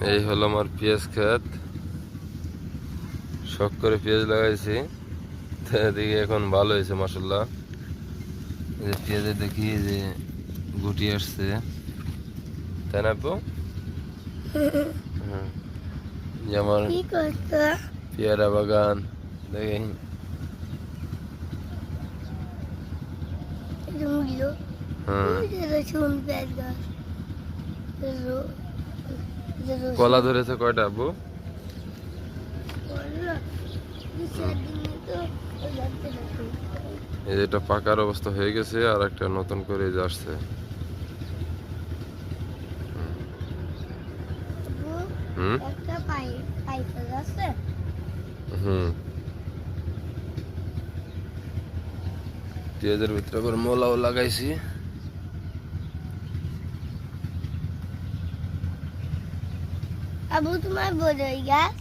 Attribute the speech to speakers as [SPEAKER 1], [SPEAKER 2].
[SPEAKER 1] এই হলো আমার পেঁয়াজ ক্ষেত, শখ করে পেঁয়াজ লাগাইছি, তো এদিকে এখন ভালো হয়েছে মাশাল্লাহ। এই যে পেঁয়াজে দেখি যে গুটি আসছে, তাই না আপু? হুম, যে আমার পেয়ারা বাগান দেখি। কলা ধরেছে কয়টা আপু? এই যে এটা পাকার অবস্থা হয়ে গেছে, আর একটা নতুন করে যে আসছে। হুম হুম, পেঁয়াজের ভিতরে আবার মোলাও লাগাইছি।
[SPEAKER 2] আবু তোমার বড় গাছ